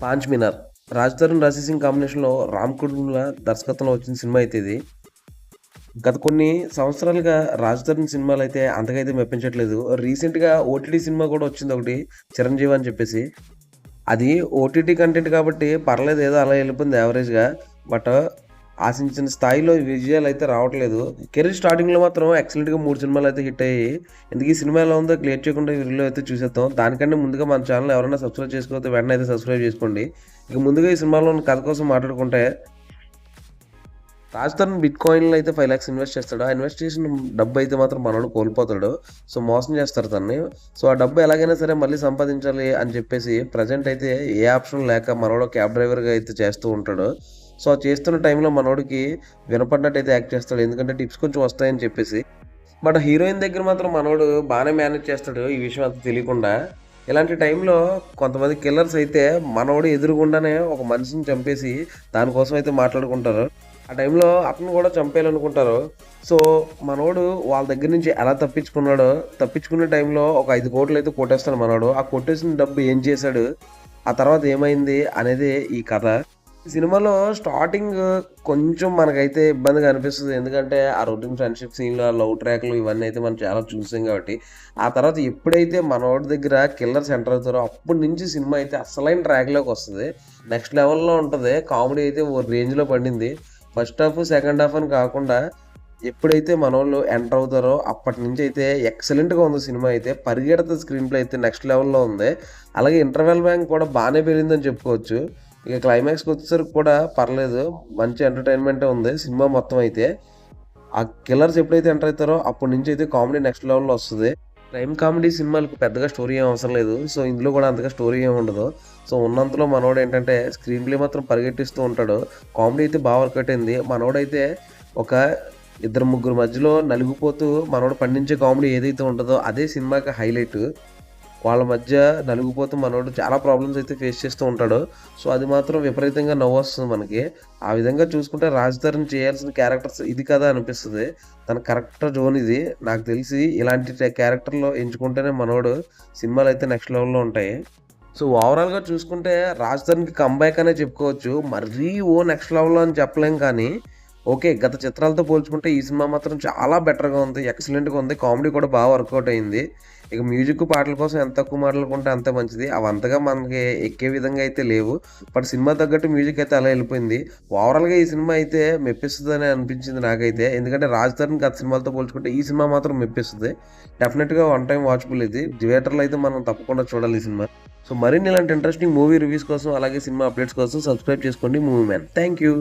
పాంచ్ మినార్ రాజ్ తరుణ్ రాశి సింగ్ కాంబినేషన్లో రామ్ కుటుంబ దర్శకత్వంలో వచ్చిన సినిమా అయితే ఇది. గత కొన్ని సంవత్సరాలుగా రాజ్ తరుణ్ సినిమాలు అయితే అంతకైతే మెప్పించట్లేదు. రీసెంట్గా ఓటీటీ సినిమా కూడా వచ్చింది ఒకటి, చిరంజీవి అని చెప్పేసి. అది ఓటీటీ కంటెంట్ కాబట్టి పర్లేదు, ఏదో అలా వెళ్ళిపోయింది యావరేజ్గా. బట్ ఆశించిన స్థాయిలో విజయాలు అయితే రావట్లేదు. కెరీర్ స్టార్టింగ్లో మాత్రం ఎక్సలెంట్గా 3 సినిమాలు అయితే హిట్ అయ్యాయి. ఎందుకు ఈ సినిమా ఎలా ఉందో క్లియర్ చేయకుండా వీడియోలో అయితే చూసేద్దాం. దానికంటే ముందుగా మన ఛానల్ ఎవరైనా సబ్స్క్రైబ్ చేసుకోకపోతే వెంటనే అయితే సబ్స్క్రైబ్ చేసుకోండి. ఇక ముందుగా ఈ సినిమాలో ఉన్న కథ కోసం మాట్లాడుకుంటే, రాజ్ తరుణ్ బిట్ కాయిన్లో అయితే 5 lakhs ఇన్వెస్ట్ చేస్తాడు. ఆ ఇన్వెస్ట్ చేసిన డబ్బు అయితే మాత్రం మనోడు కోల్పోతాడు. సో మోసం చేస్తారు తనని. సో ఆ డబ్బు ఎలాగైనా సరే మళ్ళీ సంపాదించాలి అని చెప్పేసి ప్రజెంట్ అయితే ఏ ఆప్షన్ లేక మనోడు క్యాబ్ డ్రైవర్గా అయితే చేస్తూ ఉంటాడు. సో చేస్తున్న టైంలో మనోడికి వినపడినట్టు అయితే యాక్ట్ చేస్తాడు, ఎందుకంటే టిప్స్ కొంచెం వస్తాయని చెప్పేసి. బట్ హీరోయిన్ దగ్గర మాత్రం మనోడు బాగానే మేనేజ్ చేస్తాడు ఈ విషయం అంత తెలియకుండా. ఇలాంటి టైంలో కొంతమంది కిల్లర్స్ అయితే మనోడు ఎదురుగుండానే ఒక మనిషిని చంపేసి దానికోసం అయితే మాట్లాడుకుంటారు. ఆ టైంలో అతను కూడా చంపేయాలనుకుంటారు. సో మనోడు వాళ్ళ దగ్గర నుంచి ఎలా తప్పించుకున్నాడో, తప్పించుకునే టైంలో ఒక 5 కోట్లు అయితే కొట్టేస్తాడు మనోడు. ఆ కొట్టేసిన డబ్బు ఏం చేశాడు, ఆ తర్వాత ఏమైంది అనేది ఈ కథ. ఈ సినిమాలో స్టార్టింగ్ కొంచెం మనకైతే ఇబ్బందిగా అనిపిస్తుంది, ఎందుకంటే ఆ రొటీన్ ఫ్రెండ్షిప్ సీన్లు, ఆ లవ్ ట్రాక్లు ఇవన్నీ అయితే మనం చాలా చూసాం కాబట్టి. ఆ తర్వాత ఎప్పుడైతే మనోడి దగ్గర కిల్లర్స్ ఎంటర్ అవుతారో అప్పటి నుంచి సినిమా అయితే అసలైన ట్రాక్లోకి వస్తుంది. నెక్స్ట్ లెవెల్లో ఉంటుంది. కామెడీ అయితే ఓ రేంజ్లో పండింది. ఫస్ట్ హాఫ్ సెకండ్ హాఫ్ అని కాకుండా ఎప్పుడైతే మనోళ్ళు ఎంటర్ అవుతారో అప్పటి నుంచి అయితే ఎక్సలెంట్గా ఉంది సినిమా. అయితే పరిగెడత స్క్రీన్ ప్లే అయితే నెక్స్ట్ లెవెల్లో ఉంది. అలాగే ఇంటర్వెల్ బ్యాంక్ కూడా బాగానే పెరిగిందని చెప్పుకోవచ్చు. ఇక క్లైమాక్స్కి వచ్చేసరికి కూడా పర్లేదు, మంచి ఎంటర్టైన్మెంటే ఉంది సినిమా మొత్తం అయితే. ఆ కిల్లర్స్ ఎప్పుడైతే ఎంటర్ అవుతారో అప్పటి నుంచి అయితే కామెడీ నెక్స్ట్ లెవెల్లో వస్తుంది. క్రైమ్ కామెడీ సినిమాలకు పెద్దగా స్టోరీ ఏం అవసరం లేదు. సో ఇందులో కూడా అంతగా స్టోరీ ఏమి ఉండదు. సో ఉన్నంతలో మనోడు ఏంటంటే స్క్రీన్ ప్లే మాత్రం పరిగెట్టిస్తూ ఉంటాడు. కామెడీ అయితే బాగా వర్కౌట్ అయింది. మనోడైతే ఒక 2-3 మధ్యలో నలిగిపోతూ మనోడు పండించే కామెడీ ఏదైతే ఉంటుందో అదే సినిమాకి హైలైట్. వాళ్ళ మధ్య నలిగిపోతూ మనోడు చాలా ప్రాబ్లమ్స్ అయితే ఫేస్ చేస్తూ ఉంటాడు. సో అది మాత్రం విపరీతంగా నవ్వు వస్తుంది మనకి. ఆ విధంగా చూసుకుంటే రాజ్ తరుణ్ చేయాల్సిన క్యారెక్టర్స్ ఇది కదా అనిపిస్తుంది. తన కరెక్ట్ జోన్ ఇది. నాకు తెలిసి ఇలాంటి క్యారెక్టర్లో ఎంచుకుంటేనే మనోడు సినిమాలు అయితే నెక్స్ట్ లెవెల్లో ఉంటాయి. సో ఓవరాల్గా చూసుకుంటే రాజ్ తరుణ్కి కంబ్యాక్ అనే చెప్పుకోవచ్చు. మరీ ఓ నెక్స్ట్ లెవెల్లో అని చెప్పలేం, కానీ ఓకే, గత చిత్రాలతో పోల్చుకుంటే ఈ సినిమా మాత్రం చాలా బెటర్గా ఉంది, ఎక్సలెంట్గా ఉంది. కామెడీ కూడా బాగా వర్కౌట్ అయింది. ఇక మ్యూజిక్ పాటల కోసం ఎంత తక్కువ మాట్లాడుకుంటే అంత మంచిది. అవి అంతగా మనకి ఎక్కే విధంగా అయితే లేవు. బట్ సినిమా తగ్గట్టు మ్యూజిక్ అయితే అలా వెళ్ళిపోయింది. ఓవరాల్గా ఈ సినిమా అయితే మెప్పిస్తుందని అనిపించింది నాకైతే. ఎందుకంటే రాజ్ తరుణ్ గత సినిమాలతో పోల్చుకుంటే ఈ సినిమా మాత్రం మెప్పిస్తుంది. డెఫినెట్గా వన్ టైం వాచబుల్ ఇది. థియేటర్లో అయితే మనం తప్పకుండా చూడాలి ఈ సినిమా. సో మరిన్ని ఇలాంటి ఇంట్రెస్టింగ్ మూవీ రివ్యూస్ కోసం, అలాగే సినిమా అప్డేట్స్ కోసం సబ్స్క్రైబ్ చేసుకోండి మూవీ మ్యాన్. Thank you.